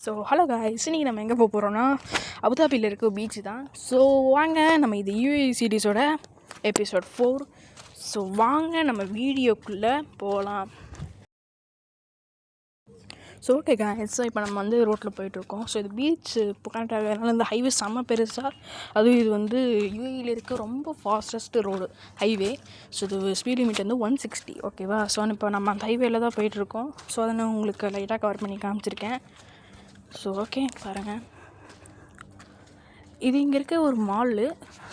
So hello guys, இன்றைக்கி நம்ம எங்கே போக போகிறோன்னா அபுதாபியில் இருக்க பீச்சு தான். ஸோ வாங்க நம்ம இது யூஏ சீரீஸோட எபிசோட் 4. ஸோ வாங்க நம்ம வீடியோக்குள்ளே போகலாம். ஸோ ஓகே காய்ஸ், இப்போ நம்ம வந்து ரோட்டில் போயிட்டுருக்கோம். ஸோ இது பீச் இப்போ கனெக்ட் ஆகிறதுனால இந்த ஹைவே செம்ம பெருசாக, அதுவும் இது வந்து யூஏயில் இருக்க ரொம்ப ஃபாஸ்டஸ்ட் ரோடு ஹைவே. ஸோ இது ஸ்பீட் லிமிட் வந்து 160, ஓகேவா? ஸோ இப்போ நம்ம அந்த ஹைவேல தான் போயிட்டுருக்கோம். ஸோ அதை நான் உங்களுக்கு லைட்டாக கவர் பண்ணி காமிச்சிருக்கேன். ஸோ ஓகே பாருங்கள், இது இங்கே இருக்க ஒரு மாலு.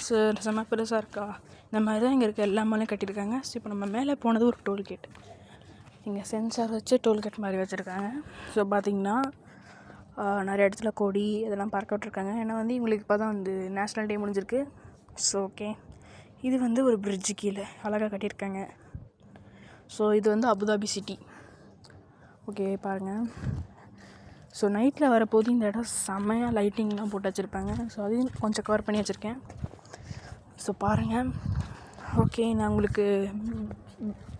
ஸோ செம்ம பெருசாக இருக்கா, இந்த மாதிரி தான் இங்கே இருக்க எல்லா மாலையும் கட்டியிருக்காங்க. ஸோ இப்போ நம்ம மேலே போனது ஒரு டோல்கேட். இங்கே சென்சார் வச்சு டோல்கேட் மாதிரி வச்சுருக்காங்க. ஸோ பார்த்திங்கன்னா நிறைய இடத்துல கொடி இதெல்லாம் பறக்க விட்ருக்காங்க. ஏன்னா வந்து இவங்களுக்கு இப்போ தான் வந்து நேஷ்னல் டே முடிஞ்சிருக்கு. ஸோ ஓகே, இது வந்து ஒரு பிரிட்ஜு கீழே அழகாக கட்டியிருக்காங்க. ஸோ இது வந்து அபுதாபி சிட்டி. ஓகே பாருங்கள், ஸோ நைட்டில் வரப்போது இந்த இடம் செம்மையாக லைட்டிங்லாம் போட்டு வச்சுருப்பாங்க. ஸோ அதையும் கொஞ்சம் கவர் பண்ணி வச்சுருக்கேன். ஸோ பாருங்கள். ஓகே, நான் உங்களுக்கு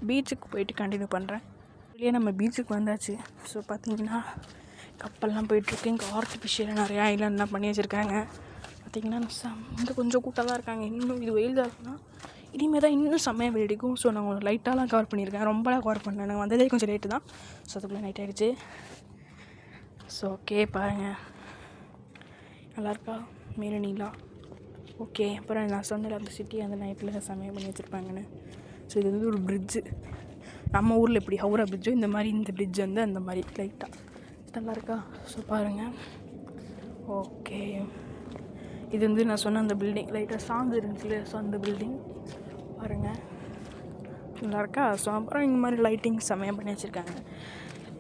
பீச்சுக்கு போயிட்டு கண்டினியூ பண்ணுறேன். வெளியே நம்ம பீச்சுக்கு வந்தாச்சு. ஸோ பார்த்திங்கன்னா கப்பல்லாம் போயிட்டுருக்கு. இங்கே ஆர்டிஃபிஷியலாக நிறையா ஐலாண்ட்லாம் பண்ணி வச்சுருக்காங்க. பார்த்திங்கன்னா இங்கே கொஞ்சம் கூட்டாக தான் இருக்காங்க. இன்னும் இது வெயில் தான் இருக்குன்னா இனிமேல் தான் இன்னும் செம்மையாக வெயில் அடிக்கும். ஸோ நான் உங்களுக்கு லைட்டாலாம் கவர் பண்ணியிருக்கேன், ரொம்பலாம் கவர் பண்ணேன். நாங்கள் வந்ததே கொஞ்சம் லேட்டு தான். ஸோ அதுக்குள்ளே நைட் ஆகிடுச்சு. ஸோ ஓகே பாருங்கள், நல்லாயிருக்கா மேலே நீலா. ஓகே, அப்புறம் நான் சொன்னேன் அந்த சிட்டி அந்த நைட்டில் சமையல் பண்ணி வச்சுருப்பாங்கன்னு. ஸோ இது வந்து ஒரு பிரிட்ஜு. நம்ம ஊரில் எப்படி ஹவுரா பிரிட்ஜு, இந்த மாதிரி இந்த பிரிட்ஜ் வந்து அந்த மாதிரி லைட்டாக நல்லாயிருக்கா. ஸோ பாருங்கள். ஓகே, இது வந்து நான் சொன்ன அந்த பில்டிங் லைட்டாக சாந்து இருந்துச்சுல. ஸோ அந்த பில்டிங் பாருங்கள், நல்லாயிருக்கா. ஸோ அப்புறம் இந்த மாதிரி லைட்டிங் செம்மையாக பண்ணி வச்சுருக்காங்க.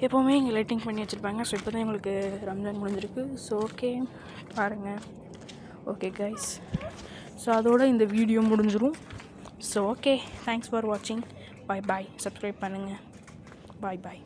எப்போவுமே இங்கே லைட்டிங் பண்ணி வச்சுருப்பாங்க. ஸோ இப்போ தான் எங்களுக்கு ரம்ஜான் முடிஞ்சிருக்கு. ஸோ ஓகே பாருங்கள். ஓகே கைஸ், ஸோ அதோட இந்த வீடியோ முடிஞ்சிடும். ஸோ ஓகே, தேங்க்ஸ் ஃபார் வாட்சிங். பாய் பாய். சப்ஸ்கிரைப் பண்ணுங்கள். பாய் பாய்.